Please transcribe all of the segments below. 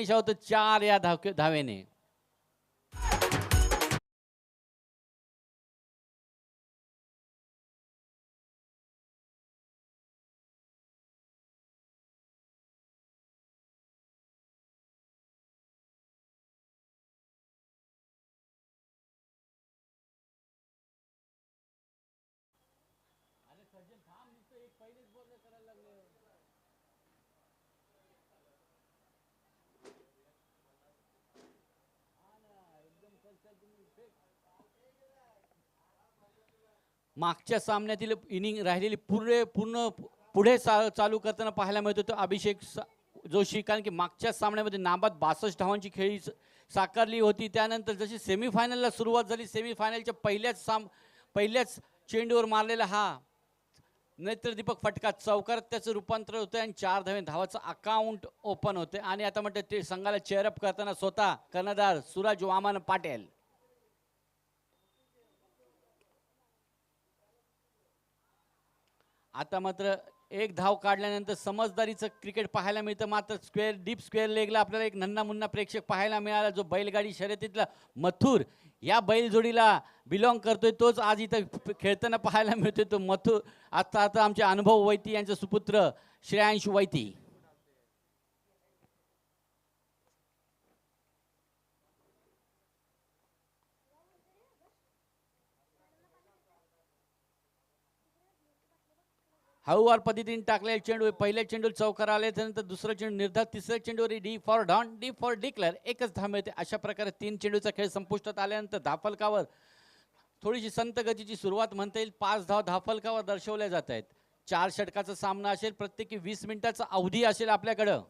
Finish होतं 4 या धावेने. मागच्या सामन्यातील इनिंग राहिलेली पूर्ण पुढे चालू करताना पाहायला मिळत होतं अभिषेक जोशी, कारण की मागच्या सामन्यामध्ये नाबाद 62 धावांची खेळी साकारली होती. त्यानंतर जशी सेमीफायनलला सुरुवात झाली, सेमीफायनलच्या पहिल्याच चेंडूवर मारलेला हा नेत्रदीपक फटका चौकारात त्याचं रूपांतर होतं आणि 4 धावाचं अकाउंट ओपन होते. आणि आता म्हणतात ते संघाला चेअरअप करताना स्वतः कर्णधार सूरज वामन पाटील. आता मात्र एक धाव काढल्यानंतर समजदारीचं क्रिकेट पाहायला मिळतं. मात्र डीप स्क्वेअर लेगला आपल्याला एक नन्ना मुन्ना प्रेक्षक पाहायला मिळाला, जो बैलगाडी शर्यतीतला मथुर या बैलजोडीला बिलॉंग करतोय. तोच आज इथं खेळताना पाहायला मिळतोय. तो मथुर आता आमचे अनुभव वैती यांचे सुपुत्र श्रेयांश वैती. हळूवार पद्धतीने टाकलेले चेंडू, पहिल्या चेंडूला चौकार आले, त्यानंतर दुसरा चेंडू निर्धार, तिसऱ्या चेंडूवर D for Don, D for declare, एकच धाव मिळते. अशा प्रकारे 3 चेंडूचा खेळ संपुष्टात आल्यानंतर धाफलकावर थोडीशी संत गतीची सुरुवात म्हणता येईल. 5 धाव धाफलकावर दर्शवल्या जात आहेत. 4 षटकाचा सामना असेल, प्रत्येकी 20 मिनिटाचा अवधी असेल आपल्याकडं.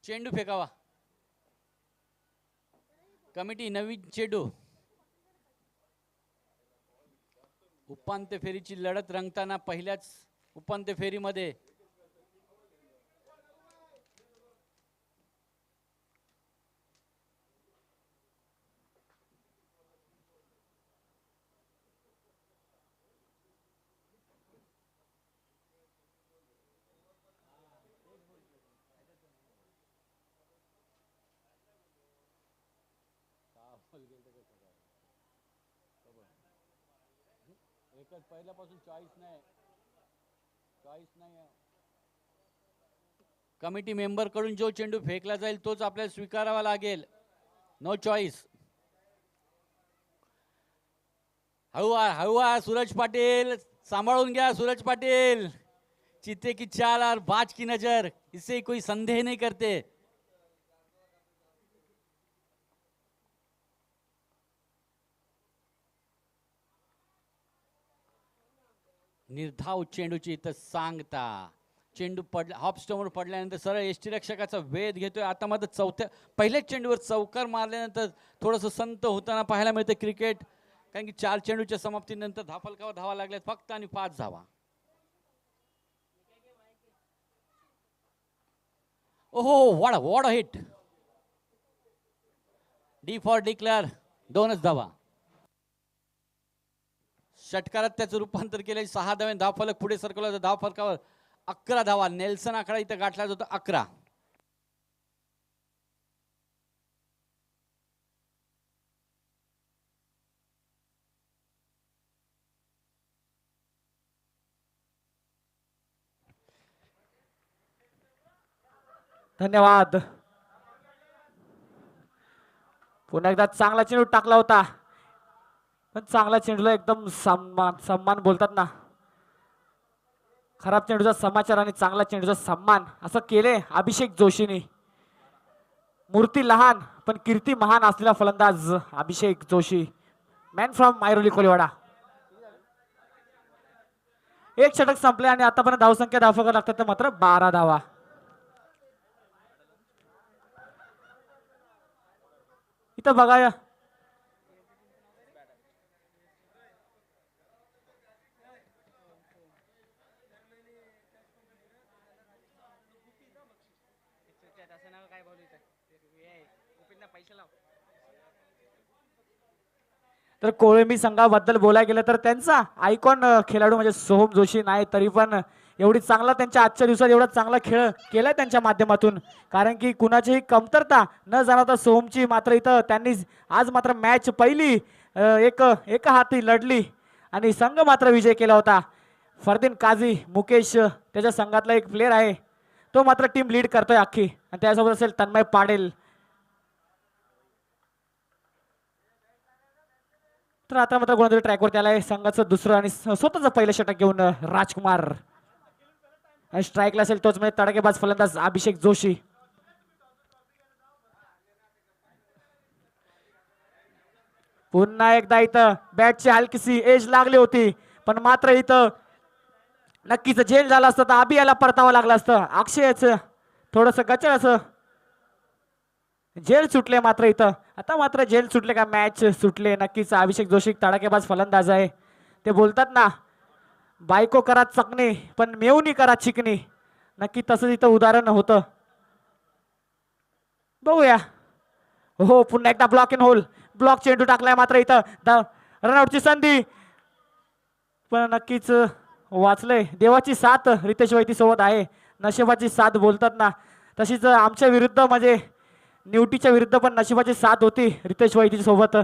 चेंडू फेकावा. कमिटी नवीन चेंडू. उपांत्य फेरीची लढत रंगताना पहिल्याच उपांत्य फेरीमध्ये एकच पहिल्यापासून चॉईस नाही. कमिटी मेंबर कडून जो चेंडू फेकला जाईल तोच आपल्याला स्वीकारावा लागेल. No choice. हळूवार सूरज पाटील, सांभाळून घ्या सूरज पाटील. चिते की चाल और बाज की नजर, इससे कोई संदेह नहीं करते. निर्धाव चेंडूची इथं सांगता. चेंडू हॉप स्टोमवर पडल्यानंतर सरळ यष्टीरक्षकाचा वेध घेतोय. आता मात्र पहिल्याच चेंडूवर चौकार मारल्यानंतर थोडंसं संत होताना पाहायला मिळतं क्रिकेट, कारण की 4 चेंडूच्या समाप्तीनंतर धाफलकावर धावा लागल्यात फक्त आणि 5 धावा. ओहो, what a hit. D for declare, 2च धावा. षटकारात त्याचं रूपांतर केलं. 6 धावे धावफलक पुढे सरकवला. धावफलकावर 11 धावा. नेल्सन आकडा इथं गाठला जातो 11. धन्यवाद. पुन्हा एकदा चांगला चेंडू टाकला होता, पण चांगला चेंडूला एकदम सन्मान बोलतात ना, खराब चेंडूचा समाचार आणि चांगला चेंडूचा सन्मान असं केले अभिषेक जोशीने. मूर्ती लहान पण कीर्ती महान असलेला फलंदाज अभिषेक जोशी, मॅन फ्रॉम मायरोली कोलीवाडा. एक षटक संपले आणि आतापर्यंत धावसंख्या धावफलकावर लागतात मात्र 12 धावा. इथं बघा, तर कोळंबी संघाबद्दल बोलायला गेलं तर त्यांचा आयकॉन खेळाडू म्हणजे सोहम जोशी नाही, तरी पण एवढी चांगला त्यांच्या आजच्या दिवसात एवढा चांगला खेळ केलाय त्यांच्या माध्यमातून. कारण की कुणाचीही कमतरता न जाणवता सोहमची मात्र इथं त्यांनी आज मात्र मॅच पहिली एका हाती लढली आणि संघ मात्र विजय केला होता. फरदीन काझी मुकेश त्याच्या संघातला एक प्लेअर आहे, तो मात्र टीम लीड करतोय अख्खी. आणि त्यासोबत असेल तन्मय पाटील. तर आता मात्र गोलंदाजी ट्रॅकवरती आलाय संघाचं दुसरं आणि स्वतःचं पहिलं षटक घेऊन राजकुमार. आणि स्ट्राईकला असेल तोच म्हणजे तडकेबाज फलंदाज अभिषेक जोशी. पुन्हा एकदा इथं बॅटची हलकीशी एज लागली होती, पण मात्र इथं नक्कीच झेल झाला असतं तर अभि याला परतावं लागलं असतं. अक्षयच थोडस गचळ असं झेल सुटले मात्र इथं. आता मात्र झेल सुटले का मॅच सुटले. नक्कीच अभिषेक जोशी तडाखेबाज फलंदाज आहे. ते बोलतात ना, बायको करा चकणी पण मेवणी करा चिकणी. नक्की तसंच इथं उदाहरण होतं. बघूया. हो पुन्हा एकदा ब्लॉक इन होल. ब्लॉक चेंडू टाकलाय मात्र इथं रनआउटची संधी, पण नक्कीच वाचलंय. देवाची साथ रितेश वैती सोबत आहे, नशिबाची साथ बोलतात ना, तशीच आमच्या विरुद्ध म्हणजे न्यूटीच्या विरुद्ध पण नशिबाची साथ होती रितेश वैती सोबत.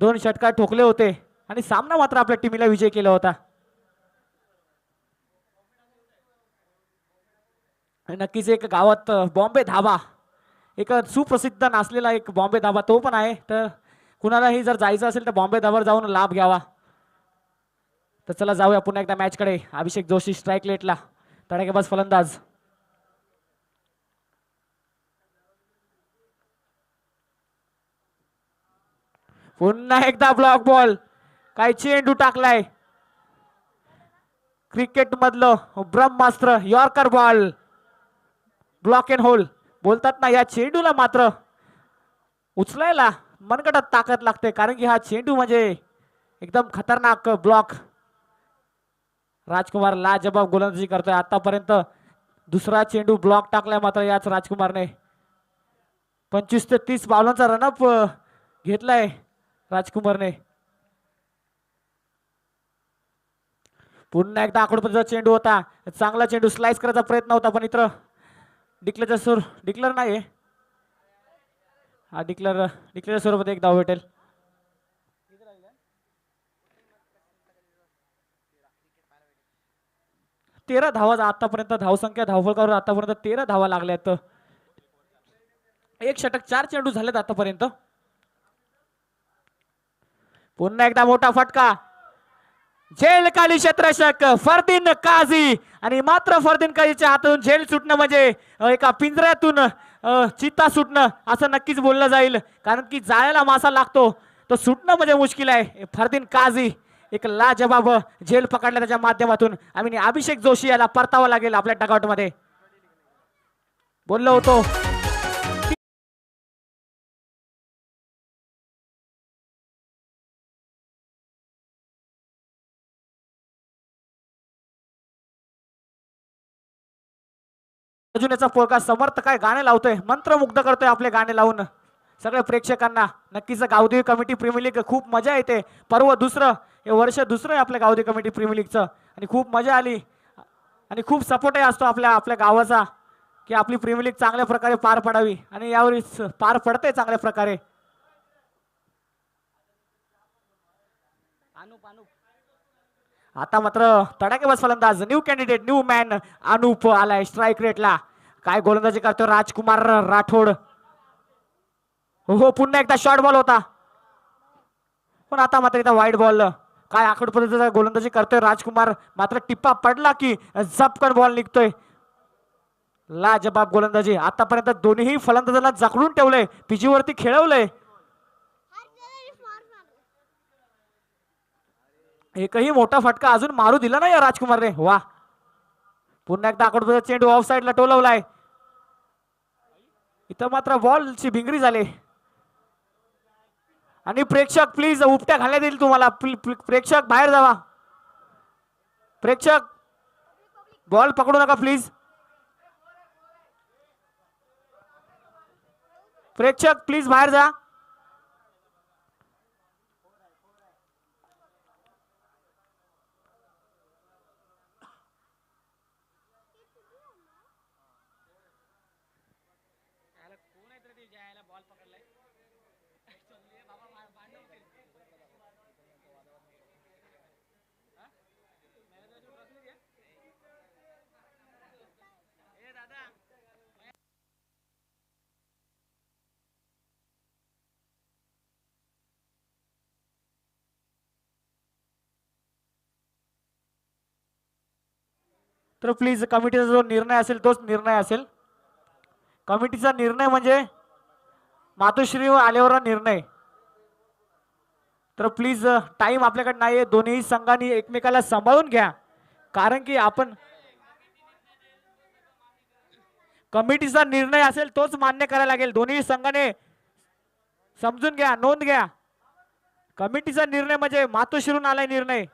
2 षटकार ठोकले होते आणि सामना मात्र आपल्या टीमला विजय केला होता. आणि नक्कीच एक गावात बॉम्बे धाबा, एक सुप्रसिद्ध नासलेला एक बॉम्बे धाबा तो पण आहे. तर कुणालाही जर जायचं असेल तर बॉम्बे धाबावर जाऊन लाभ घ्यावा. तर चला जाऊया पुन्हा एकदा मॅच कडे. अभिषेक जोशी स्ट्राईक लेटला, तडाखेबाज फलंदाज. पुन्हा एकदा ब्लॉक बॉल, काय चेंडू टाकलाय. क्रिकेट मधलं ब्रह्मास्त्र yorker ball, block and hole बोलतात ना. या चेंडूला मात्र उचलायला मनगटात ताकद लागते, कारण की हा चेंडू म्हणजे एकदम खतरनाक ब्लॉक. राजकुमार लाजबाब गोलंदाजी करतोय आतापर्यंत. दुसरा चेंडू ब्लॉक टाकलाय मात्र याच राजकुमारने. 25 ते 30 बॉलांचा रनअप घेतलाय राजकुमारने. पुन्हा एकदा आकडोपतीचा चेंडू होता, चांगला चेंडू स्लाइस करायचा प्रयत्न होता, पण इतर डिक्लेअर नाही. हा डिक्लेअर स्वरूपात एक धाव भेटेल. 13 धावा आतापर्यंत धावसंख्या धावफलकावर आतापर्यंत 13 धावा लागल्यात. एक षटक 4 चेंडू झालेत आतापर्यंत. पुन्हा एकदा मोठा फटका, झेल खाली क्षेत्ररक्षक फरदीन काझी. आणि मात्र फरदीन काझीच्या हातून झेल सुटणं म्हणजे एका पिंजऱ्यातून चित्ता सुटणं असं नक्कीच बोललं जाईल, कारण की जाळ्याला मासा लागतो तो सुटणं म्हणजे मुश्किल आहे. फरदीन काझी एक लाजबाब झेल पकडला त्याच्या माध्यमातून. आम्ही अभिषेक जोशी याला परतावं लागेल आपल्या डगआउट मध्ये बोललो होतो. अजून याचा पोरका समर्थ काय गाणे लावतोय, मंत्रमुग्ध करतोय आपले गाणे लावून सगळ्या प्रेक्षकांना. नक्कीच गावदेवी कमिटी प्रीमियर लीग खूप मजा येते. पर्व दुसरं, हे वर्ष दुसरं आहे आपल्या गावदेवी कमिटी प्रीमियर लीगचं, आणि खूप मजा आली आणि खूप सपोर्टही असतो आपल्या गावाचा की आपली प्रीमियर लीग चांगल्या प्रकारे पार पडावी, आणि यावेळी पार पडते चांगल्या प्रकारे. आता मात्र तडाखेबाज फलंदाज new candidate new man Anup आलाय स्ट्राईक रेटला. काय गोलंदाजी करतो राजकुमार राठोड. हो पुन्हा एकदा शॉर्ट बॉल होता, पण आता मात्र एकदा वाईड बॉल. काय आखड पद्धतीचा गोलंदाजी करतोय राजकुमार, मात्र टिप्पा पडला की झपकन बॉल निघतोय. लाजबाब गोलंदाजी आतापर्यंत दोन्ही फलंदाजांना जखडून ठेवलंय, पिजीवरती खेळवलंय. एकही मोठा फटका अजून मारू दिला नाही राजकुमारने. वा, पुन्हा एकदा आकडोचा चेंडू ऑफ साइडला टोलवलाय. इथं मात्र बॉलची भिंगरी झाली, आणि प्रेक्षक प्लीज उपट्या घालण्यात येईल तुम्हाला. प्रेक्षक बाहेर जावा. प्रेक्षक बॉल पकडू नका प्लीज. प्रेक्षक प्लीज बाहेर जा. तर प्लीज कमिटीचा जो निर्णय असेल तोच निर्णय असेल. कमिटीचा निर्णय म्हणजे मातोश्री आल्यावर निर्णय. तर प्लीज टाइम आपल्याकडे नाहीये. दोन्ही संघांनी एकमेकाला सांभाळून घ्या, कारण की आपण कमिटीचा निर्णय असेल तोच मान्य करायला लागेल. दोन्ही संघाने समजून घ्या, नोंद घ्या. कमिटीचा निर्णय म्हणजे मातोश्रीहून आलाय निर्णय.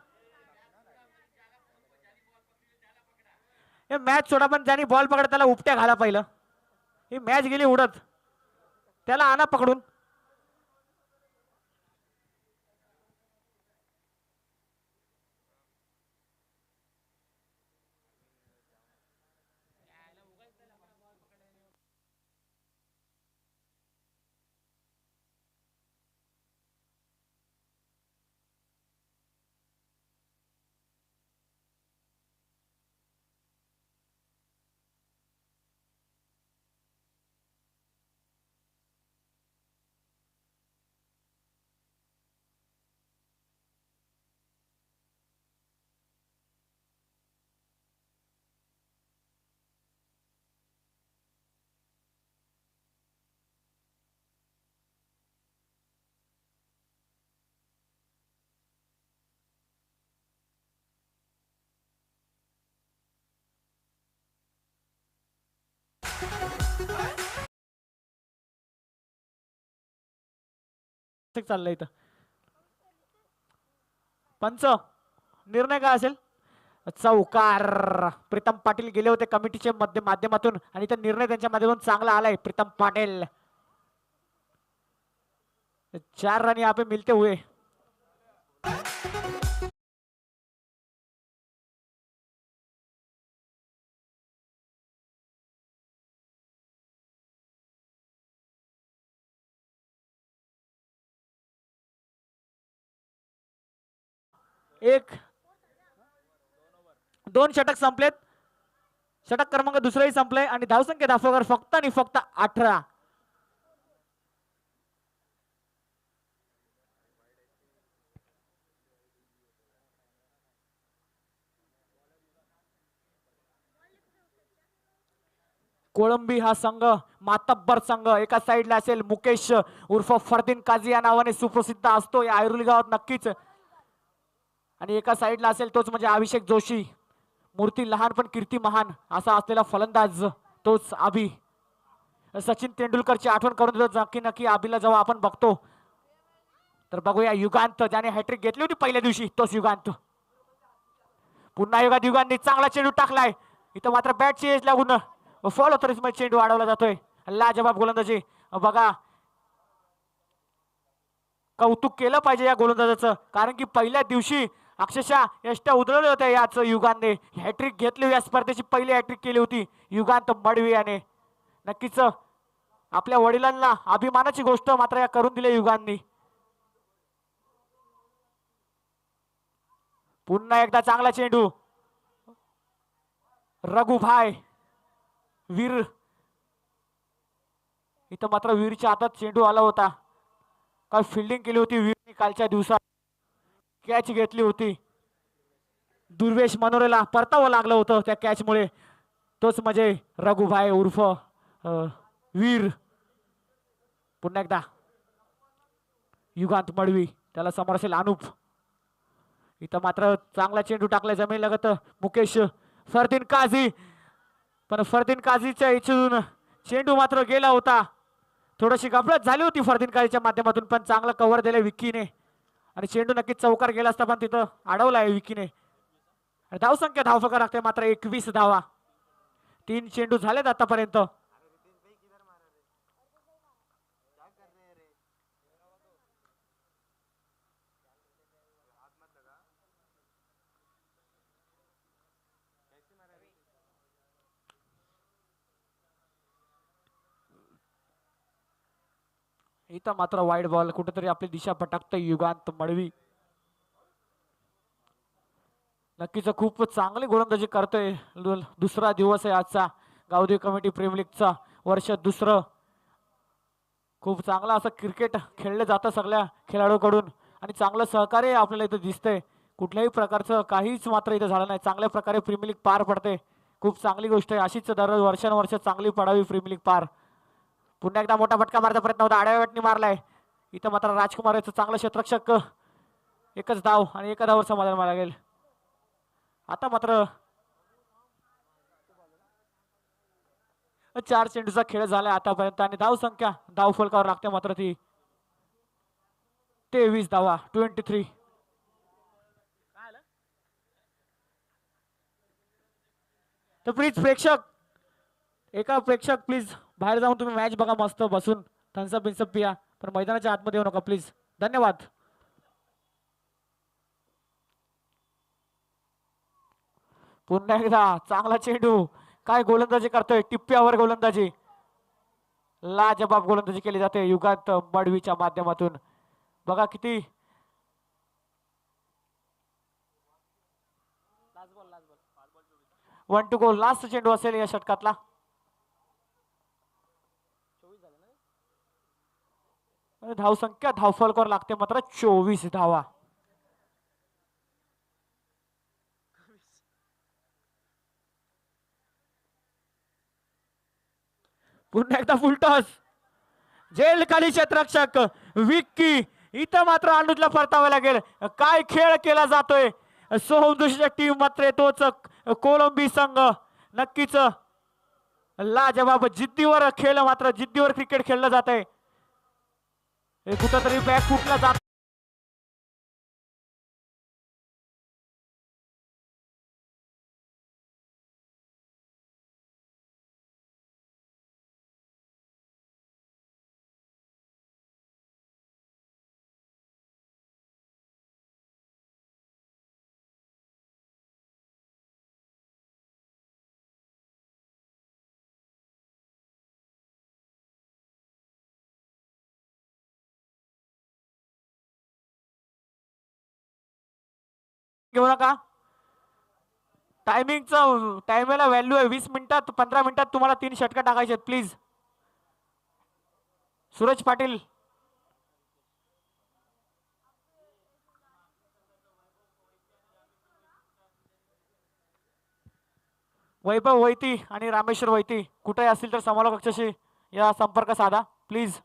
हे मॅच सोडा, पण ज्याने बॉल पकड त्याला उपट्या घाला पहिलं. ही मॅच गेली उडत, त्याला आणा पकडून. चाललंय इथं. पंच निर्णय काय असेल? चौकार. प्रीतम पाटील गेले होते कमिटीच्या माध्यमातून आणि तो निर्णय त्यांच्या माध्यमातून चांगला आलाय. प्रीतम पाटील 4 रन यहाँ पे मिलते हुए. एक 2 षटक संपलेत. षटक क्रमांक दुसरंही संपलंय आणि धावसंख्या धाफोगर फक्त आणि फक्त 18. कोळंबी हा संघ मातब्बर संघ. एका साइडला असेल मुकेश उर्फ फरदीन काझी या नावाने सुप्रसिद्ध असतो या ऐरोली गावात नक्कीच. आणि एका साइडला असेल तोच म्हणजे अभिषेक जोशी. मूर्ती लहान पण कीर्ती महान असा असलेला फलंदाज तोच अभि. सचिन तेंडुलकरची आठवण करून देतो नक्की नक्की अभिला जेव्हा आपण बघतो. तर बघूया युगांत ज्याने हॅट्रिक घेतली होती पहिल्या दिवशी तोच युगांत. पुन्हा युगांनी चांगला चेंडू टाकलाय. इथं मात्र बॅटची एज लागून फॉल तरीच मग चेंडू अडवला जातोय. लाजवाब गोलंदाजी. बघा कौतुक केलं पाहिजे या गोलंदाजाचं, कारण की पहिल्या दिवशी अक्षरशः यष्ट्या उधळल्या होत्या याच युगांतने. हॅट्रिक घेतली, या स्पर्धेची पहिली हॅट्रिक केली होती युगांत मडवी याने. नक्कीच आपल्या वडिलांना अभिमानाची गोष्ट मात्र या करून दिली युगांनी. पुन्हा एकदा चांगला चेंडू. रघुभाई वीर. इथं मात्र वीरच्या हातात चेंडू आला होता. काय फिल्डिंग केली होती वीरने कालच्या दिवसात. कॅच घेतली होती. दुर्वेश मनोरेला परतावं लागलं होतं त्या कॅचमुळे. तोच म्हणजे रघुभाई उर्फ वीर. पुन्हा एकदा युगांत मडवी, त्याला समोर असेल अनुप. इथं मात्र चांगला चेंडू टाकला जमीन लगत मुकेश फरदीन काझी. पण फरदीन काझीच्या इच्छेतून चेंडू मात्र गेला होता. थोडीशी गफलत झाली होती फरदीन काझीच्या माध्यमातून, पण चांगलं कव्हर दिलं विकीने आणि चेंडू नक्कीच चौकार गेला असता पण तिथं अडवला आहे विकीने. धावसंख्या धावफकर लागते मात्र 21 धावा. 3 चेंडू झालेत आतापर्यंत. इथं मात्र वाईड बॉल. कुठेतरी आपली दिशा भटकते युगांत मडवी. नक्कीच खूप चांगली गोलंदाजी करतोय. दुसरा दिवस आहे आजचा गावदेवी कमिटी प्रीमियर लीगचा. वर्ष दुसरं. खूप चांगला असं क्रिकेट खेळलं जातं सगळ्या खेळाडूकडून आणि चांगलं सहकार्य आपल्याला इथं दिसतंय. कुठल्याही प्रकारचं काहीच मात्र इथं झालं नाही. चांगल्या प्रकारे प्रीमियर लीग पार पडते. खूप चांगली गोष्ट आहे. अशीच दररोज वर्षानुवर्ष चांगली पडावी प्रीमियर लीग पार. पुन्हा एकदा मोठा फटका मारचा प्रयत्न होता, आडव्या वाटणी मारलाय. इथं मात्र राजकुमार याचं चांगलं क्षेत्ररक्षक. एकच धाव आणि एका धावावर समाधान मारा लागेल. आता मात्र 4 चेंडूचा खेळ झालाय आतापर्यंत आणि धाव संख्या धाव फलकावर लागते मात्र ती 23 धावा 23. तर प्लीज प्रेक्षक, एका प्रेक्षक प्लीज बाहेर जाऊन तुम्ही मॅच बघा मस्त बसून, थम्सअप बिन्सअप पिया, पण मैदानाच्या आतमध्ये येऊ नका प्लीज. धन्यवाद. पुन्हा एकदा चांगला चेंडू, काय गोलंदाजी करतोय, टिप्प्यावर गोलंदाजी, लाजबाब गोलंदाजी केली जाते युगात मडवीच्या माध्यमातून. बघा किती 1 टू गो, लास्ट चेंडू असेल या षटकातला. धाव संख्या धाव फलकावर लागते मात्र 24 धावा. पुन्हा एकदा फुलटॉस, जेल खाली क्षेत्ररक्षक विक्की, इथं मात्र अनुजला परतावा लागेल. काय खेळ केला जातोय सोहम जोशीच्या टीम मात्र तोच कोलंबी संघ. नक्कीच लाजबाब जिद्दीवर खेळ, मात्र जिद्दीवर क्रिकेट खेळलं जात आहे. कुठंतरी बॅक फुटला जात. घेऊ नका, टायमिंगला व्हॅल्यू आहे 20 मिनिटात, 15 मिनिटात तुम्हाला 3 षटकं टाकायचे आहेत प्लीज. सूरज पाटील, वैभव वैती आणि रामेश्वर वैती कुठे असतील तर समालोचक कक्षाशी या संपर्क साधा प्लीज.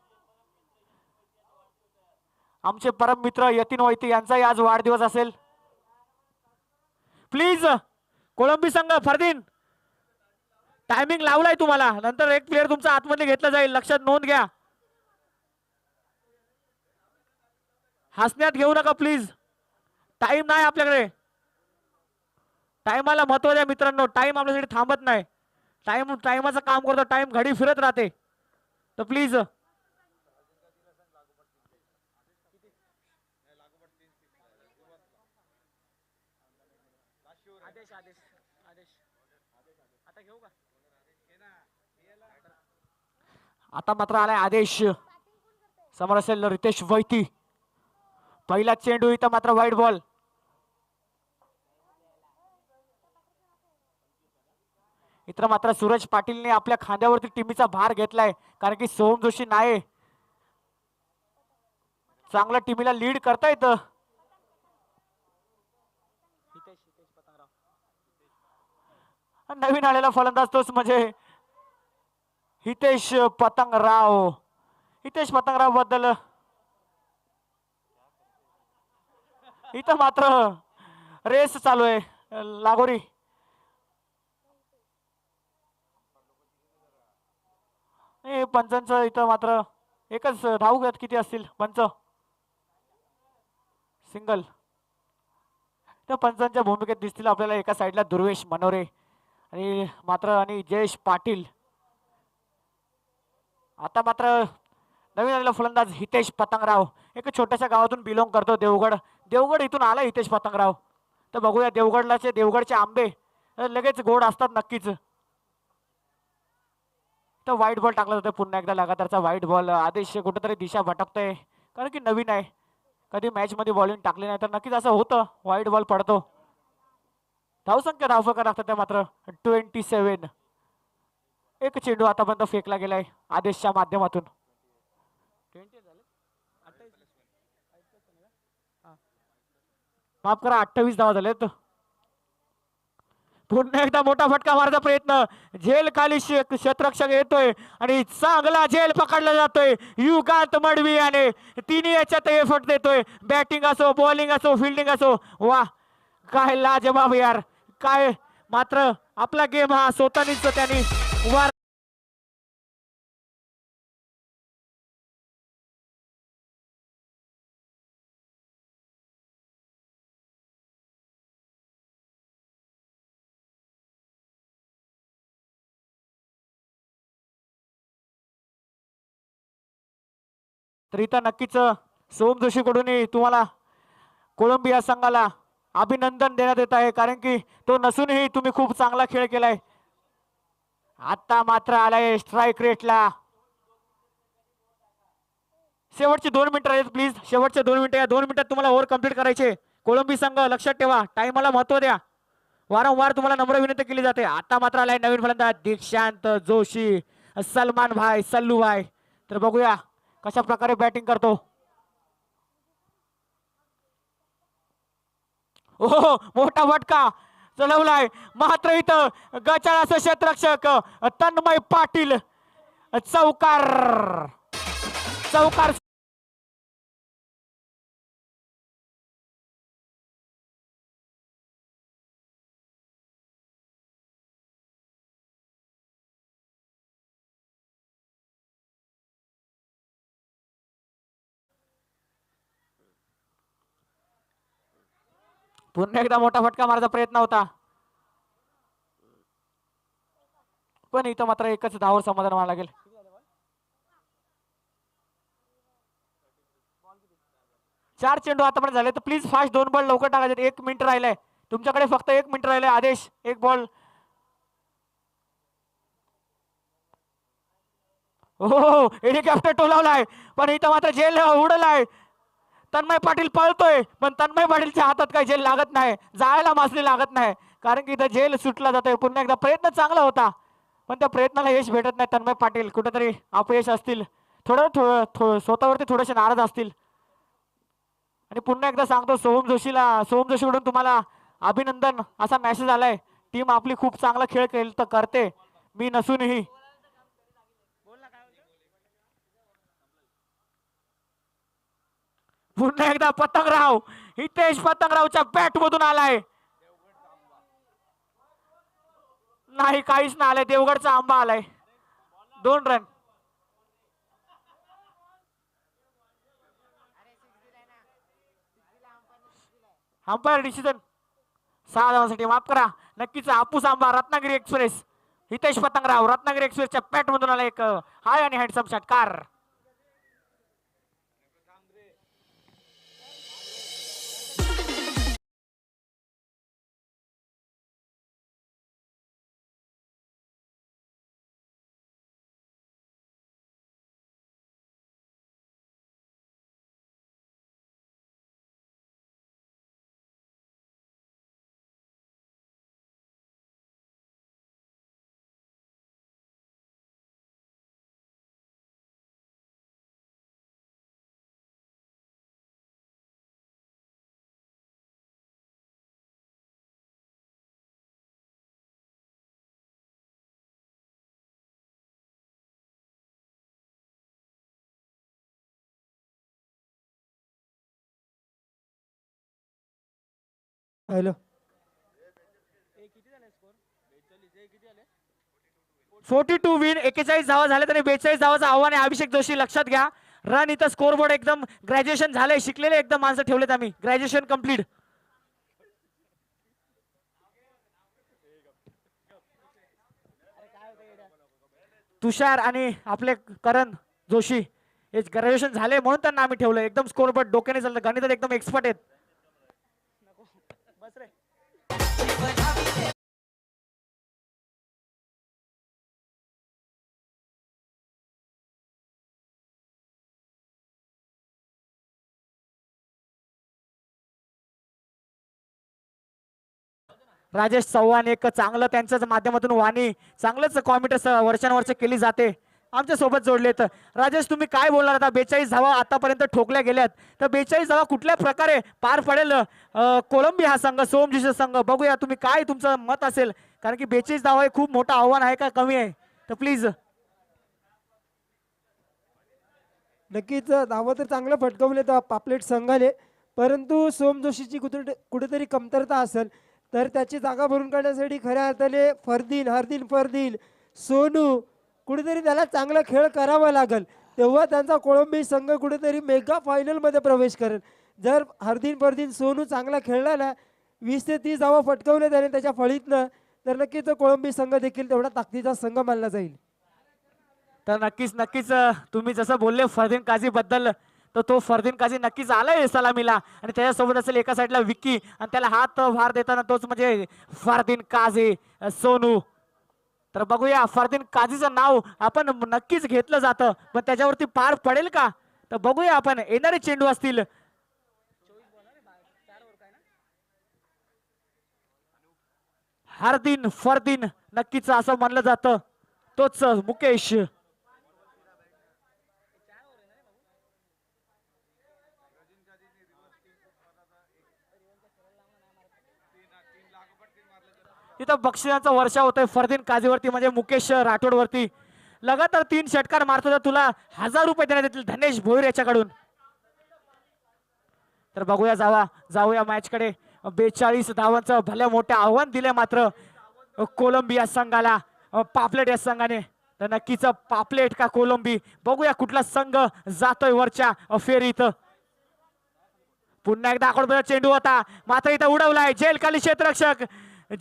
आमचे परम मित्र यतीन वैती यांचाही आज वाढदिवस असेल. प्लीज कोळंबी संघ फरदीन, टायमिंग लावलाय तुम्हाला, नंतर एक प्लेअर तुमचा आतमध्ये घेतला जाईल, लक्षात नोंद घ्या. हसण्यात घेऊ नका प्लीज, टाइम नाही आपल्याकडे. टाइमाला महत्व द्या मित्रांनो, टाइम आपल्यासाठी थांबत नाही. टाइमाचं काम करतो, टाइम घडी फिरत राहते. तर प्लीज आता मात्र आलाय आदेश. समोर असेल रितेश वैती. पहिला चेंडू, इथं मात्र वाईट बॉल. इथं मात्र सूरज पाटीलने आपल्या खांद्यावरती टीमीचा भार घेतलाय, कारण की सोहम जोशी नाही, चांगल्या टीमीला लीड करता येतं. नवीन आलेला फलंदाज तोच म्हणजे हितेश पतंगराव. हितेश पतंगराव बद्दल इथं मात्र रेस चालू आहे, लागोरी. पंचांचं इथं मात्र एकच धाव घेत, किती असतील पंच, सिंगल. त्या पंचांच्या भूमिकेत दिसतील आपल्याला एका साईडला दुर्वेश मनोरे आणि जयेश पाटील. आता मात्र नवीन आलेला फलंदाज हितेश पतंगराव, एक छोट्याशा गावातून बिलोंग करतो, देवगड इथून आला हितेश पतंगराव. तर बघूया देवगडचे आंबे लगेच गोड असतात नक्कीच. तर वाईट बॉल टाकला जातो, पुन्हा एकदा लगातारचा वाईट बॉल. आदेश कुठेतरी दिशा भटकतोय, कारण की नवीन आहे, कधी मॅच मध्ये बॉलिंग टाकली नाही, तर नक्कीच असं होतं, वाईट बॉल पडतो. धावसंख्या धावफलकावर लागतात त्या मात्र 27. एक चेंडू आतापर्यंत फेकला गेलाय आदेशच्या माध्यमातून. माफ करा, 28 धावा झालेत. पुन्हा एकदा मोठा फटका मारण्याचा प्रयत्न. झेल खाली क्षेत्ररक्षक येतोय आणि चांगला झेल पकडला जातोय युगांत मडवी आणि तिन्ही याच्यात एफर्ट देतोय. बॅटिंग असो, बॉलिंग असो, फिल्डिंग असो. वा, काय लाजवाब यार, काय. मात्र आपला गेम हा स्वतःनीच त्यांनी वार. तर इथं नक्कीच सोम जोशी कडून तुम्हाला कोलंबिया संघाला अभिनंदन देण्यात येत आहे, कारण की तो नसूनही तुम्ही खूप चांगला खेळ केलाय. आता मात्र आलाय स्ट्राईक रेटला. शेवटचे 2 मिनिटं आहेत प्लीज, शेवटचे 2 मिनिटं. या 2 मिनिटात तुम्हाला ओव्हर कंप्लीट करायचे. कोलंबी संघ लक्षात ठेवा, टाइमला महत्व द्या. वारंवार तुम्हाला नम्र विनंती केली जाते. आता मात्र आलाय नवीन फलंदाज दीक्षांत जोशी, सलमान भाई, सल्लू भाई. तर बघूया कशा प्रकारे बॅटिंग करतो. हो, मोठा फटका चढवलाय. मात्र इथं गचाळ असं क्षेत्ररक्षक तन्मय पाटील चौकार चौकार. पुन्हा एकदा मोठा फटका मारायचा प्रयत्न होता, पण इथं मात्र एकच धावावर समाधान मानावं लागेल. चार चेंडू आतापर्यंत झाले, तर प्लीज फास्ट 2 बॉल लवकर टाकायचे. 1 मिनिट राहिलंय तुमच्याकडे, फक्त 1 मिनिट राहिलंय. आदेश 1 बॉल. हो, हेलिकॉप्टर टोलावलाय, पण इथं मात्र जेल उडलाय. तन्मय पाटील पळतोय, पण तन्मय पाटीलच्या हातात काही जेल लागत नाही, जायला मासली लागत नाही, कारण की इथं जेल सुटला जातोय. पुन्हा एकदा प्रयत्न चांगला होता, पण त्या प्रयत्नाला यश भेटत नाही. तन्मय पाटील कुठेतरी अपयश असतील, थोडं स्वतःवरती थोडेसे नाराज असतील. आणि पुन्हा एकदा सांगतो, सोहम जोशीकडून तुम्हाला अभिनंदन असा मेसेज आलाय. टीम आपली खूप चांगला खेळ करते, मी नसूनही. पुन्हा एकदा पतंगराव, हितेश पतंगरावच्या बॅट मधून आलाय. नाही, काहीच नाही आलंय. देवगडचा आंबा आलाय. 2 रन. अंपायर डिसिजन 6 धावांसाठी, माफ करा. नक्कीच हापूस आंबा, रत्नागिरी एक्सप्रेस. हितेश पतंगराव रत्नागिरी एक्सप्रेसच्या बॅट मधून आला एक हाय आणि हँडसम षटकार. हॅलो, 42 विन, 41 धावा झाले तरी 42 धावाचं आव्हान आहे. अभिषेक जोशी लक्षात घ्या. रन इथं स्कोर बोर्ड एकदम ग्रॅज्युएशन झालंय, शिकलेले एकदम माणसं ठेवलेत आम्ही. Graduation complete. तुषार आणि आपले करण जोशी हे ग्रॅज्युएशन झाले म्हणून त्यांना आम्ही ठेवलं. एकदम स्कोर बोर्ड डोक्याने चालतं, गणितात एकदम एक्सपर्ट आहेत. राजेश चव्हाण एक चांगलं त्यांच्याच माध्यमातून वाणी चांगलंच कॉमेंट्स वर्षानुवर्ष केली जाते. आमच्या सोबत जोडलेत. राजेश तुम्ही काय बोलणार आता? 42 धावा आतापर्यंत ठोकल्या गेल्यात, तर 42 धावा कुठल्या प्रकारे पार पडेल कोलंबी हा संघ, सोमजीचा संघ? बघूया तुम्ही काय तुमचं मत असेल, कारण की 42 धावा हे खूप मोठं आव्हान आहे का कमी आहे? तर प्लीज. नक्कीच धावा तर चांगलं फटकावले तर पापलेट संघाने, परंतु सोम जोशीची कुठेतरी कमतरता असेल, तर त्याची जागा भरून काढण्यासाठी खऱ्या अर्थाने हरदिन सोनू कुठेतरी त्याला चांगला खेळ करावा लागेल, तेव्हा त्यांचा कोळंबी संघ कुठेतरी मेगा फायनलमध्ये प्रवेश करेल. जर हरदिन सोनू चांगला खेळला ना, 20 ते 30 धावा फटकावल्या त्याने त्याच्या फळीतनं, तर नक्कीच कोळंबी संघ देखील तेवढा ताकदीचा संघ मानला जाईल. तर नक्कीच तुम्ही जसं बोलले फरदीन काझी बद्दल, तर तो फरदीन काझी नक्कीच आलाय सलामीला, आणि त्याच्यासोबत असेल एका साईडला विक्की, आणि त्याला हात भार देताना तोच म्हणजे फरदीन काझी सोनू. तर बघूया फरदीन काझीचं नाव आपण नक्कीच घेतलं जातं, पण त्याच्यावरती पार पडेल का? तर बघूया आपण. येणारे चेंडू असतील. हरदिन फरदीन नक्कीच असं म्हणलं जातं, तोच मुकेश. तिथं बक्षिसांचा वर्षा होतोय फरदीन काझीवरती, म्हणजे मुकेश राठोड वरती. लगातार 3 षटकार मारतो तर तुला 1000 रुपये देण्यात येतील धनेश भोईर याच्याकडून. तर बघूया जाऊया मॅच कडे. 42 धावांचं भल्या मोठ्या आव्हान दिले मात्र कोलंबिया संघाला, पापलेट या संघाने. तर नक्कीच पापलेट का कोलंबी, बघूया कुठला संघ जातोय वरच्या फेरीत. पुन्हा एकदा आकडा चेंडू होता, मात्र इथं उडवलाय जेल खाली क्षेत्ररक्षक.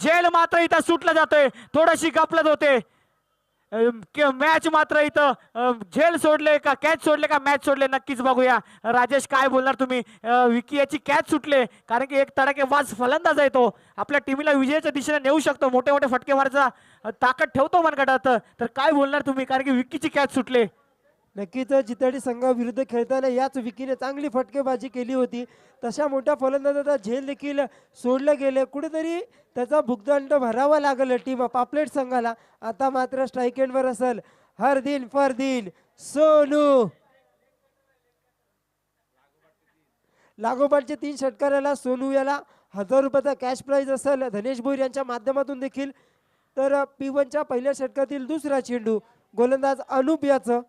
जेल मात्र इथं सुटला जातोय, थोडीशी गपलत होते. मॅच मात्र इथं झेल सोडले का कॅच सोडले का मॅच सोडले, नक्कीच बघूया. राजेश काय बोलणार तुम्ही? विकी याची कॅच सुटले, कारण की एक तडाखेबाज फलंदाज आहे तो, आपल्या टीमला विजयाच्या दिशेने नेऊ शकतो, मोठे मोठे फटके मारायचा ताकद ठेवतो मनगटात. तर काय बोलणार तुम्ही, कारण की विकीची कॅच सुटले? नक्कीच जिताडी संघाविरुद्ध खेळताना याच विकीने चांगली फटकेबाजी केली होती, तशा मोठ्या फलंदाजाचा झेल देखील सोडलं गेले, कुठेतरी त्याचा भुगदंड भरावा लागेल टीम पापलेट संघाला. आता मात्र स्ट्राईक एंडवर असेल हरदिन फरदिन सोनू. लागोपाठच्या 3 षटकाराला सोनू याला 1000 रुपयाचा कॅश प्राइज असेल धनेश भोईर यांच्या माध्यमातून देखील. तर P1च्या पहिल्या षटकातील दुसरा चेंडू गोलंदाज अनुप याचं.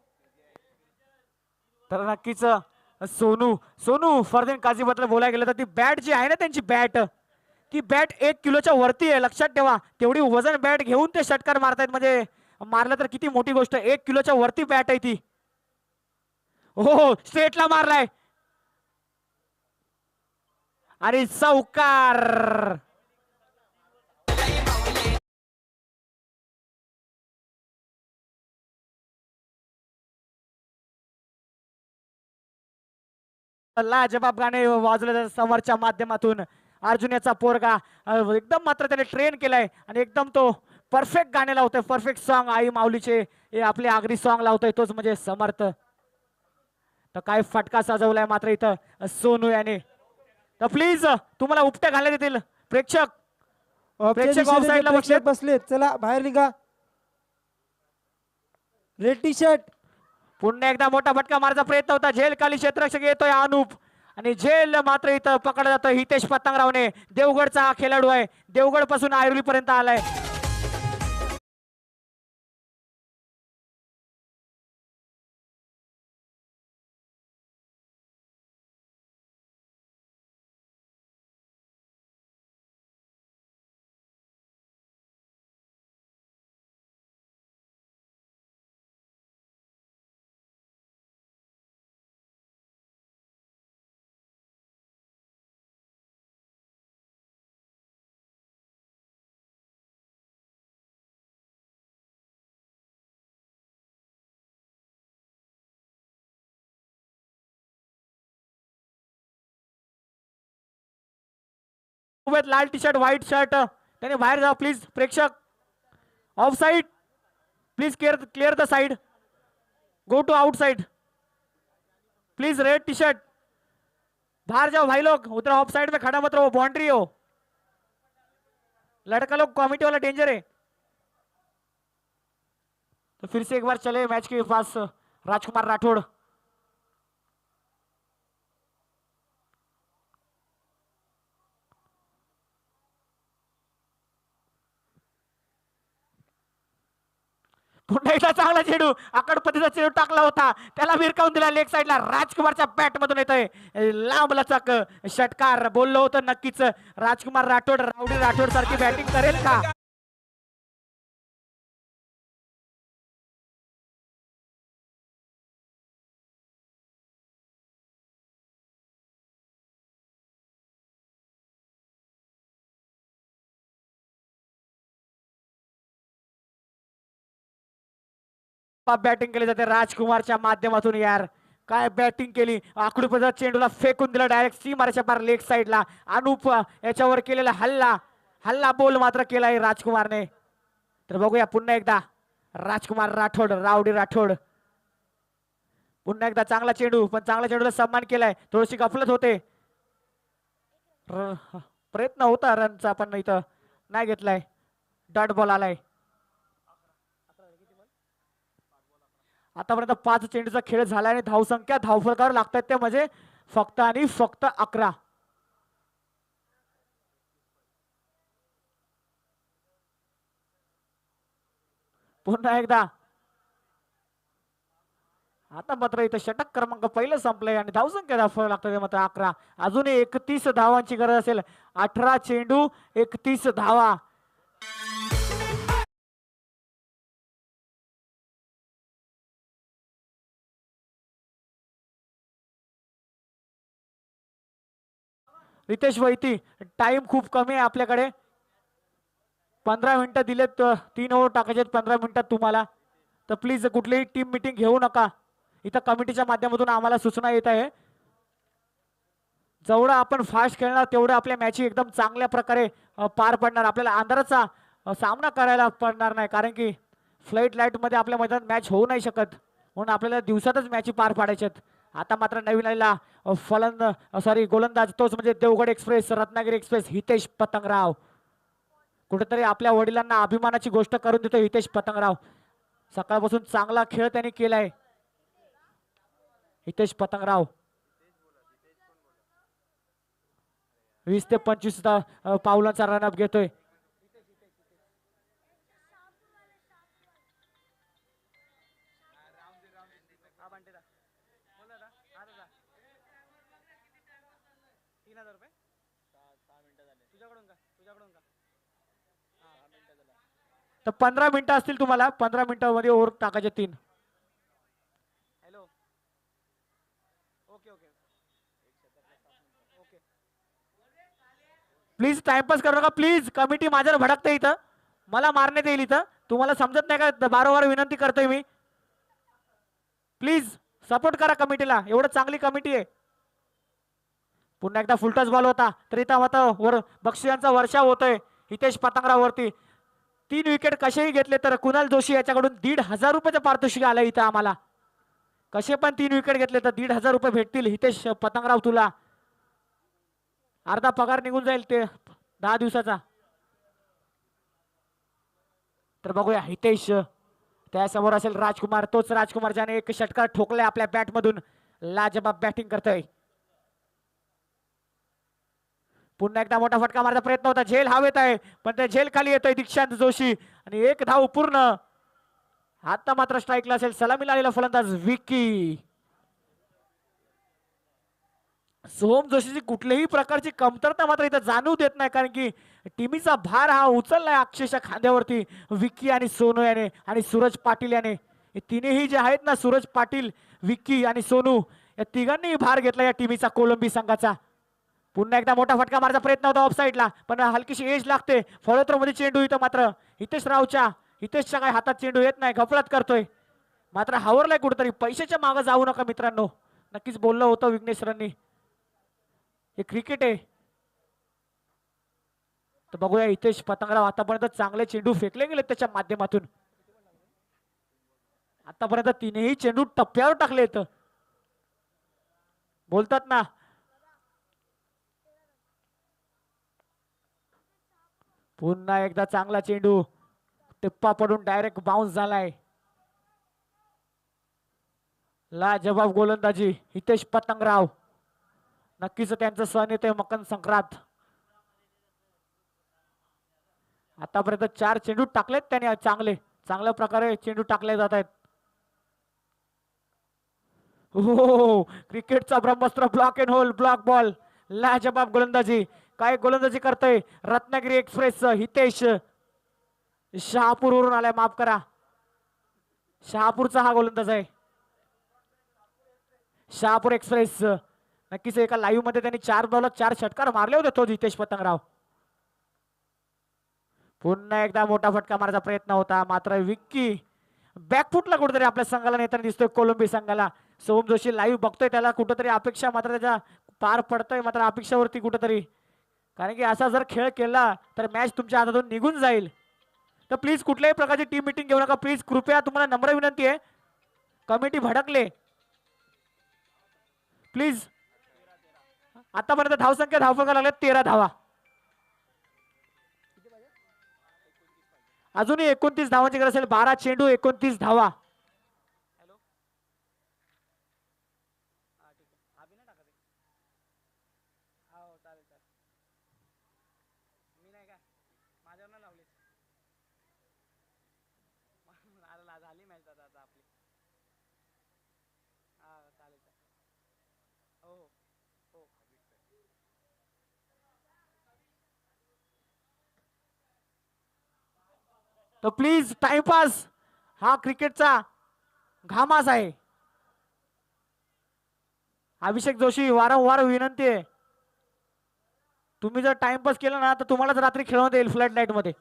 तर नक्कीच सोनू फरदीन काझी बद्दल बोलायला गेलं तर ती बॅट जी आहे ना त्यांची बॅट, ती बॅट 1 किलोच्या वरती आहे, लक्षात ठेवा. तेवढी वजन बॅट घेऊन ते षटकार मारतायत, म्हणजे मारलं तर किती मोठी गोष्ट. 1 किलोच्या वरती बॅट आहे ती. हो स्ट्रेटला मारलाय आणि चौकार. लाजबाब गाणे वाजवले समोरच्या माध्यमातून. अर्जुन याचा पोरगा एकदम मात्र त्याने ट्रेन केलाय, आणि एकदम तो परफेक्ट गाणे लावतोय, परफेक्ट सॉन्ग आई माऊलीचे हे आपले आगरी सॉन्ग लावतोय, तोच म्हणजे समर्थ. तर काय फटका सजवलाय मात्र इथं सोनू याने. तर प्लीज तुम्हाला उपट्या घालण्यात येतील प्रेक्षक. ऑफसाईडला बसलेत, चला बाहेर निघा. Red T shirt. पुन्हा एकदा मोठा फटका मारायचा प्रयत्न होता, झेल खाली क्षेत्ररक्षक येतोय अनुप, आणि झेल मात्र इथं पकडला जातोय हितेश पतंगरावने. देवगडचा हा खेळाडू आहे, देवगड पासून आयरोली पर्यंत आलाय. लाल टी शर्ट व्हाईट शर्ट त्याने बाहेर जा प्लीज. प्रेक्षक off side please, clear the side, go to outside please. Red T shirt बाहर जाओ भाई लोग, उधर ऑफ साइड में खड़ा मत रहो, बाउंड्री हो. लड़का लोग कॉमिटी वाला डेंजर है. तो फिर से एक बार चले मैच के पास राजकुमार राठौड़। पुन्हा एकदा चांगला चेंडू, आकड पद्धतीचा चेंडू टाकला होता, त्याला विरकावून दिला लेग साईडला, राजकुमारच्या बॅट मधून येतोय लांब लचक षटकार. बोललो होतं नक्कीच राजकुमार राठोड राऊडी राठोड सारखी बॅटिंग करेल का. बॅटिंग केली जाते राजकुमारच्या माध्यमातून. यार काय बॅटिंग केली, आखडू पद्धत चेंडूला फेकून दिला डायरेक्ट सीमारच्या पार लेग साईडला. अनुप याच्यावर केलेला हल्ला, हल्ला बोल मात्र केलाय राजकुमारने. तर बघूया पुन्हा एकदा राजकुमार राठोड रावडी राठोड. पुन्हा एकदा चांगला चेंडू, पण चांगला चेंडूला सन्मान केलाय. थोडीशी गफलत होते, प्रयत्न होता रनचा पण इथं नाही घेतलाय. डॉट बॉल आलाय. आतापर्यंत 5 चेंडूचा खेळ झाला आणि धावसंख्या धावफलकावर लागतात ते म्हणजे फक्त आणि फक्त 11. पुन्हा एकदा आता मात्र इथं षटक क्रमांक पहिलं संपलंय आणि धावसंख्या धावफलक लागतात मात्र 11. अजूनही 31 धावांची गरज असेल. 18 चेंडू 31 धावा. रितेश वैती, टाइम खूप कमी आहे आपल्याकडे. 15 मिनिटं दिलेत, 3 ओव्हर टाकायचे 15 मिनिटात तुम्हाला. तर प्लीज कुठलीही टीम मिटिंग घेऊ नका. इथं कमिटीच्या माध्यमातून आम्हाला सूचना येत आहे. जेवढं आपण फास्ट खेळणार तेवढं आपल्या मॅची एकदम चांगल्या प्रकारे पार पडणार. आपल्याला अंधाराचा सामना करायला पडणार नाही, कारण की फ्लाईट लाईट मध्ये आपल्या मैदानात मॅच होऊ नाही शकत, म्हणून आपल्याला दिवसातच मॅची पार पाडायच्यात. आता मात्र नवीन आलेला गोलंदाज तोच म्हणजे देवगड एक्सप्रेस रत्नागिरी एक्सप्रेस हितेश पतंगराव. कुठेतरी आपल्या वडिलांना अभिमानाची गोष्ट करून देतो हितेश पतंगराव. सकाळपासून चांगला खेळ त्यांनी केलाय हितेश पतंगराव. 20 ते 25 पावलांचा रनअप घेतोय. तर 15 मिनिटं असतील तुम्हाला. 15 मिनिटांमध्ये ओव्हर टाकायचे 3. Hello, okay okay okay. Please timepass करू नका प्लीज. कमिटी माझ्यावर भडकते इथं, मला मारण्यात येईल इथं. तुम्हाला समजत नाही का, वारंवार विनंती करतोय मी. प्लीज सपोर्ट करा कमिटीला, एवढं चांगली कमिटी आहे. पुन्हा एकदा फुलटच बॉल होता, तर इथं आता वर बक्षिसांचा वर्षाव होतोय हितेश पतंगराव वरती. 3 विकेट कसेही घेतले तर कुणाल जोशी याच्याकडून 1,500 रुपयाचं पारितोषिक आलं इथं आम्हाला. कसे पण 3 विकेट घेतले तर 1,500 रुपये भेटतील हितेश पतंगराव तुला. अर्धा पगार निघून जाईल ते 10 दिवसाचा. तर बघूया हितेश, त्यासमोर असेल राजकुमार. तोच राजकुमार ज्याने एक षटकार ठोकलाय आपल्या बॅट मधून. लाजबाब बॅटिंग करतोय. पुन्हा एकदा मोठा फटका मारण्याचा प्रयत्न होता, झेल हवेत आहे पण त्या झेल खाली येतोय दीक्षांत जोशी आणि 1 धाव पूर्ण. आता मात्र स्ट्राईकला असेल सलामीला आलेला फलंदाज विकी. सोहम जोशीची कुठल्याही प्रकारची कमतरता मात्र इथं जाणवू देत नाही, कारण की टीमीचा भार हा उचललाय अक्षरशः खांद्यावरती विकी आणि सोनू याने आणि सूरज पाटील याने. हे तिन्ही जे आहेत ना, सूरज पाटील, विकी आणि सोनू, या तिघांनी भार घेतला या टीमीचा कोलंबी संघाचा. पुन्हा एकदा मोठा फटका मारण्याचा प्रयत्न होता ऑफ साईडला, पण हलकीशी एज लागते. फळोत्र मध्ये चेंडू इथं मात्र हितेशच्या काय हातात चेंडू येत नाही, घपलात करतोय मात्र हावरलाय कुठेतरी. पैशाच्या मागे जाऊ नका मित्रांनो, नक्कीच बोललं होतं विघ्नेश सरांनी. हे क्रिकेट आहे. तर बघूया हितेश पतंगराव, आतापर्यंत चांगले चेंडू फेकले गेले त्याच्या माध्यमातून. आतापर्यंत 3ही चेंडू टप्प्यावर टाकलेत. बोलतात ना, पुन्हा एकदा चांगला चेंडू टिप्पा पडून डायरेक्ट बाउन्स झालाय. लाजवाब गोलंदाजी हितेश पतंगराव. नक्कीच त्यांचं सण येते मकर संक्रांत. आतापर्यंत 4 चेंडू टाकलेत त्यांनी. चांगल्या प्रकारे चेंडू टाकले जात आहेत. हो, क्रिकेटचा ब्रह्मास्त्र block and hole block ball. लाजवाब गोलंदाजी. काय गोलंदाजी करतोय रत्नागिरी एक्सप्रेस हितेश. शहापूरवरून आलाय, माफ करा, शहापूरचा हा गोलंदाज आहे. शहापूर एक्सप्रेस. नक्कीच एका लाईव्ह मध्ये त्यांनी 4 बॉलात 4 षटकार मारले होते तो हितेश पतंगराव. पुन्हा एकदा मोठा फटका मारायचा प्रयत्न होता, मात्र विक्की बॅकफुटला कुठेतरी आपल्या संघाला नेताना दिसतोय. कोलंबी संघाला सोम जोशी लाईव्ह बघतोय, त्याला कुठेतरी अपेक्षा मात्र त्याच्या पार पडतोय, मात्र अपेक्षावरती कुठेतरी. कारण की असा जर खेळ केला तर मॅच तुमच्या हातातून निघून जाईल. तर प्लीज कुठल्याही प्रकारची टीम मिटिंग घेऊ नका प्लीज, कृपया तुम्हाला नम्र विनंती आहे. कमिटी भडकले प्लीज. आतापर्यंत धावसंख्या धावफलका लागले 13 धावा. अजूनही 29 धावांची गरज असेल. 12 चेंडू 29 धावा. तर प्लीज टाइमपास हा क्रिकेटचा घामास आहे. अभिषेक जोशी वारंवार विनंती आहे, तुम्ही जर टाइमपास केला ना तर तुम्हालाच रात्री खेळवण्यात येईल फ्लड लाईट मध्ये.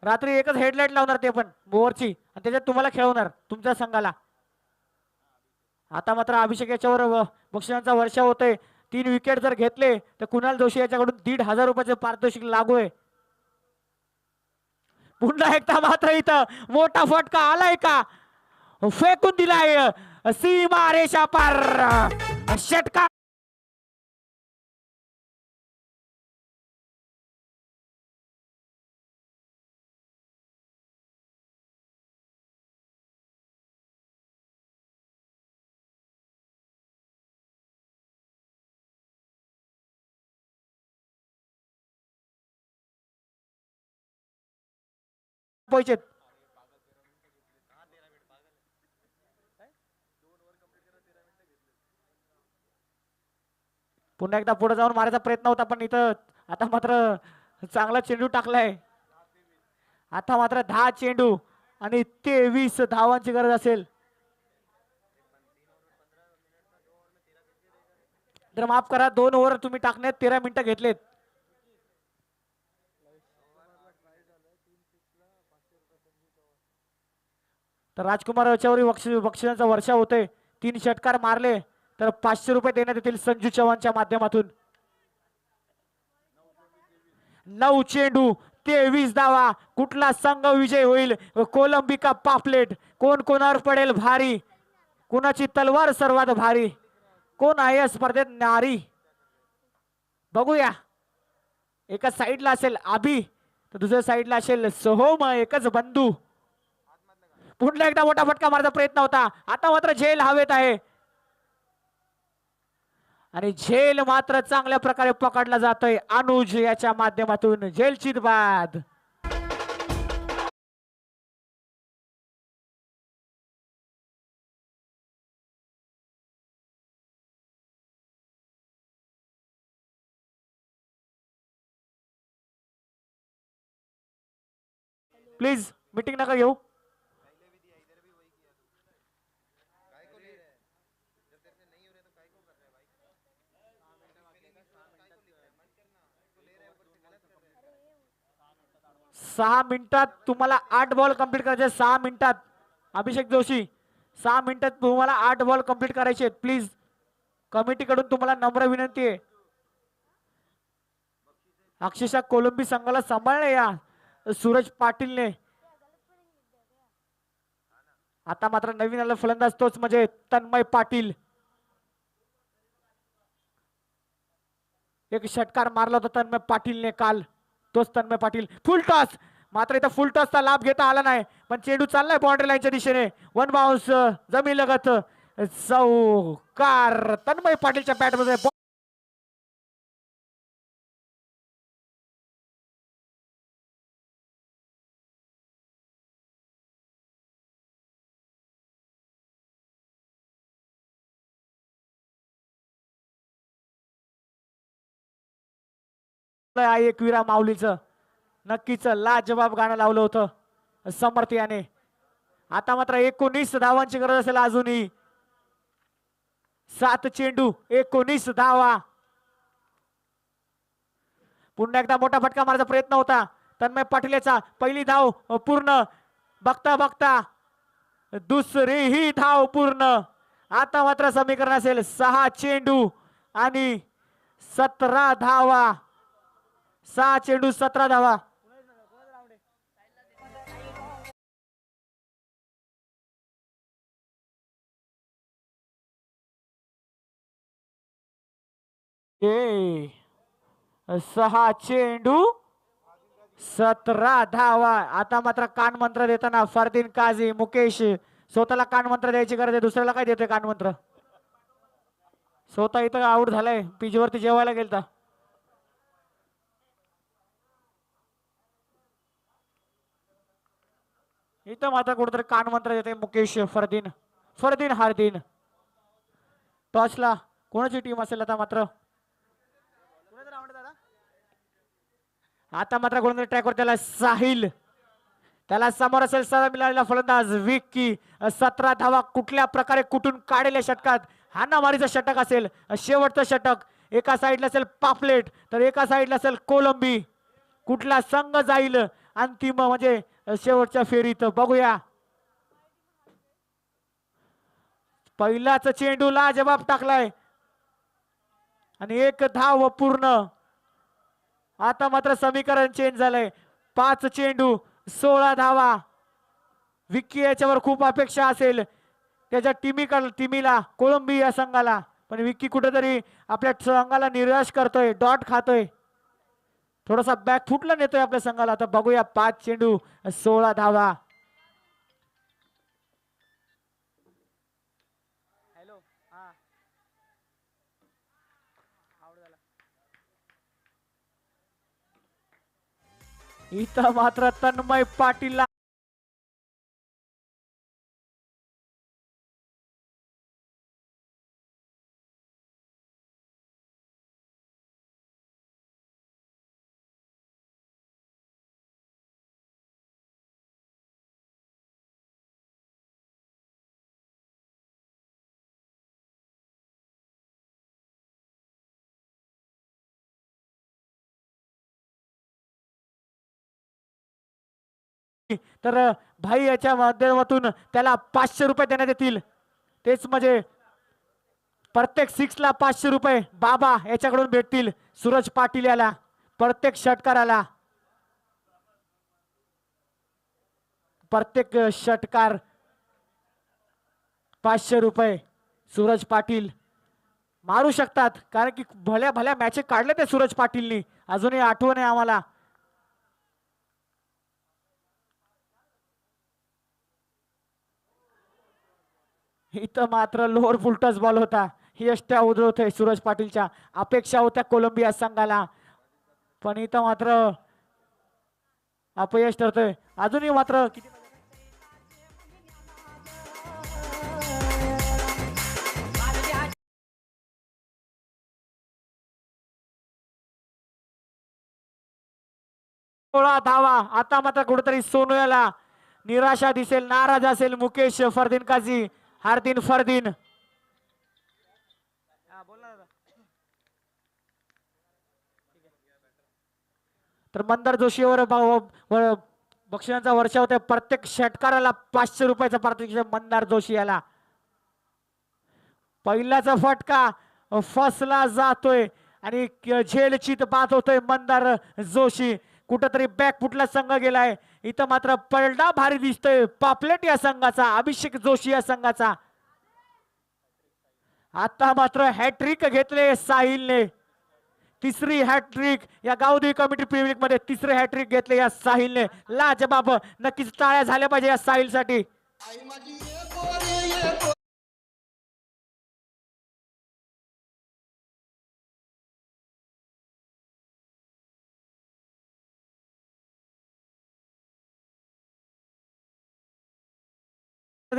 रात्री एकच हेडलाईट लावणार ते पण बोअरची, आणि त्याच्यात तुम्हाला खेळवणार तुमच्या संघाला. आता मात्र अभिषेक याच्यावर बक्षिसांचा वर्षा होतोय. 3 विकेट जर घेतले तर कुणाल जोशी याच्याकडून 1,500 रुपयाचे पारितोषिक लागू आहे. पुन्हा एकदा मात्र इथं मोठा फटका आलाय का, फेकून दिलाय सीमा रेषा पार. षटकार पोहोचेत. पुन्हा एकदा पुढे जाऊन मारायचा प्रयत्न होता, पण इथं आता मात्र चांगला चेंडू टाकलाय. आता मात्र 10 चेंडू आणि 23 धावांची गरज असेल. तर माफ करा, 2 ओव्हर तुम्ही टाकण्यात 13 मिनिटं घेतलेत. तर राजकुमार याच्यावरही बक्षिसांचा वर्षा होतोय. 3 षटकार मारले तर 500 रुपये देण्यात येतील संजू चव्हाणच्या माध्यमातून. 9 चेंडू 23 धावा. कुठला संघ विजय होईल? कोलंबी का पापलेट? कोण कोणावर पडेल भारी? कोणाची तलवार सर्वात भारी? कोण आहे या स्पर्धेत नारी? बघूया. एका साईडला असेल आबी तर दुसऱ्या साईडला असेल सोहोम, एकच बंधू. पुन्हा एकदा मोठा फटका मारण्याचा प्रयत्न होता. आता मात्र झेल हवेत आहे आणि झेल मात्र चांगल्या प्रकारे पकडला जातोय अनुज याच्या माध्यमातून. झेलची बाद. प्लीज मीटिंग नका घेऊ. सहा मिनिटात तुम्हाला 8 बॉल कंप्लीट करायचे. 6 मिनिटात अभिषेक जोशी 6 मिनिटात तुम्हाला 8 बॉल कंप्लीट करायचे आहेत. प्लीज कमिटी कडून तुम्हाला नम्र विनंती आहे. अक्षरशः कोलंबी संघाला सांभाळले या सूरज पाटीलने. आता मात्र नवीन आलेला फलंदाज तोच म्हणजे तन्मय पाटील. एक षटकार मारला होता तन्मय पाटीलने काल, तोच तन्मय पाटील. फुल टॉस, मात्र इथं फुल टॉसचा लाभ घेता आला नाही, पण चेंडू चाललाय बाउंड्री लाईनच्या दिशेने. 1 बाउन्स जमीन लगत चौकार. तन्मय पाटीलच्या बॅटमध्ये एकविरा माऊलीचं नक्कीच लाजवाब गाणं लावलं होतं समर्थ याने. आता मात्र 19 धावांची गरज असेल अजूनही. 7 चेंडू 19 धावा. पुन्हा एकदा मोठा फटका मारायचा प्रयत्न होता तन्मय पाटील याचा. पहिली धाव पूर्ण. बघता बघता दुसरी ही धाव पूर्ण. आता मात्र समीकरण असेल 6 चेंडू आणि 17 धावा. 6 चेंडू 17 धावा. ए 6 चेंडू 17 धावा. आता मात्र कान मंत्र देताना फरदीन काझी मुकेश. स्वतःला कान मंत्र द्यायची गरज आहे, दुसऱ्याला काय देतोय कान मंत्र. स्वतः इथं आऊट झालाय, पिचवरती जेवायला गेलता. इथं मात्र कुठेतरी कान मंत्र देते मुकेश. फरदीन फरदीन हार्दिन. टॉसला कोणाची टीम असेल आता मात्र. आता मात्र कोणत्या ट्रॅकवर त्याला साहिल. त्याला समोर असेल सदा मिळालेला फलंदाज विक्की. 17 धावा कुठल्या प्रकारे कुठून काढेल षटकात. हाणामारीचं षटक असेल, शेवटचं षटक. एका साईडला असेल पापलेट तर एका साईडला असेल कोलंबी. कुठला संघ जाईल अंतिम म्हणजे शेवटच्या फेरीत बघूया. पहिलाच चेंडूला जवाब टाकलाय आणि 1 धाव पूर्ण. आता मात्र समीकरण चेंज झालंय. 5 चेंडू 16 धावा. विक्की याच्यावर खूप अपेक्षा असेल त्याच्या टीमीला कोलंबी या संघाला, पण विक्की कुठेतरी आपल्या संघाला निराश करतोय, डॉट खातोय, थोडासा बॅक फुटला नेतोय आपल्या संघाला. आता बघूया 5 चेंडू 16 धावा. हॅलो हा इथं मात्र तन्मय पाटील तर भाई याच्या माध्यमातून त्याला 500 रुपये देण्यात येतील. तेच म्हणजे प्रत्येक 6 ला 500 रुपये बाबा याच्याकडून भेटतील सूरज पाटील याला. प्रत्येक षटकाराला प्रत्येक षटकार 500 रुपये सूरज पाटील मारू शकतात, कारण की भल्या भल्या मॅच काढले ते सूरज पाटीलनी. अजूनही आठवण आहे आम्हाला. इथं मात्र लोअर फुल टच बॉल होता. यष्ट्या उधळतोय सूरज पाटीलच्या. अपेक्षा होत्या कोलंबिया संघाला, पण इथं मात्र अपयश ठरतोय. अजूनही मात्र किती 16 धावा. आता मात्र कुठेतरी सोनू याला निराशा दिसेल, नाराज असेल मुकेश फरदीन काझी. हार्दिन फरदीन तर मंदार जोशीवर बक्षिसांचा वर्षा होता. प्रत्येक षटकाराला 500 रुपयाचा पारितोषिक मंदार जोशी याला. पहिल्याचा फटका फसला जातोय आणि झेलचित बात होतोय मंदार जोशी. कुठेतरी बॅक फुटला संघ गेलाय. इथं मात्र पलटा भारी दिसतोय पापलेट या संघाचा, अभिषेक जोशी या संघाचा. आता मात्र हॅट्रिक घेतले साहिलने. तिसरी हॅट्रिक या गावदेवी कमिटी प्रीमियर लीग मध्ये तिसरे हॅट्रिक घेतले या साहिलने. लाजबाब. नक्कीच टाळ्या झाल्या पाहिजे या साहिलसाठी.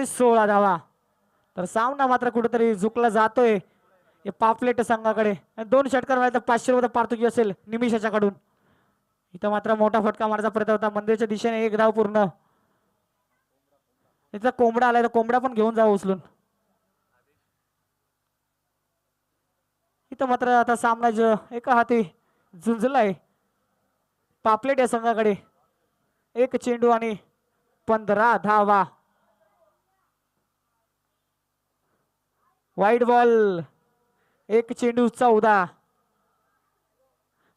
16 धावा. तर सामना मात्र कुठेतरी झुकला जातोय हे पापलेट संघाकडे. आणि 2 षटकार व्हायला 500 रुपये पारतुकी असेल निमिषाच्या कडून. इथं मात्र मोठा फटका मारायचा प्रयत्न होता मंदिरच्या दिशेने. 1 धाव पूर्ण. इथं कोंबडा आलाय तर कोंबडा पण घेऊन जावं उचलून. इथं मात्र आता सामना एका हाती झुंजलाय पापलेट या संघाकडे. 1 चेंडू आणि 15 धावा. वाईट बॉल. 1 चेंडू 14.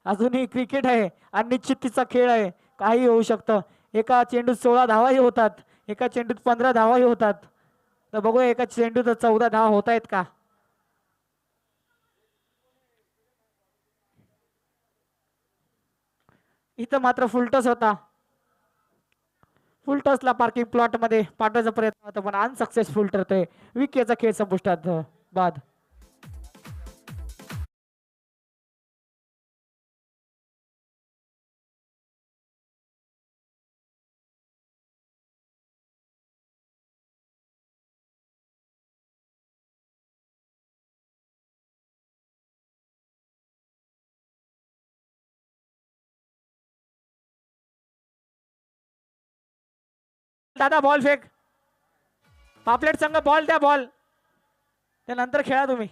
अजूनही क्रिकेट आहे, अनिश्चिततेचा खेळ आहे, काही होऊ शकतं. एका चेंडूत 16 धावाही होतात, एका चेंडूत 15 धावाही होतात. तर बघूया एका चेंडूत 14 धावा होत आहेत का. इथं मात्र फुलटस होता. फुलटसला पार्किंग प्लॉट मध्ये पाठवायचा प्रयत्न होता पण अनसक्सेसफुल ठरतोय. विकेचा खेळ संपुष्टात बाद. दादा बॉल फेक. पापलेट संघ बॉल द्या, बॉल त्यानंतर खेळा तुम्ही.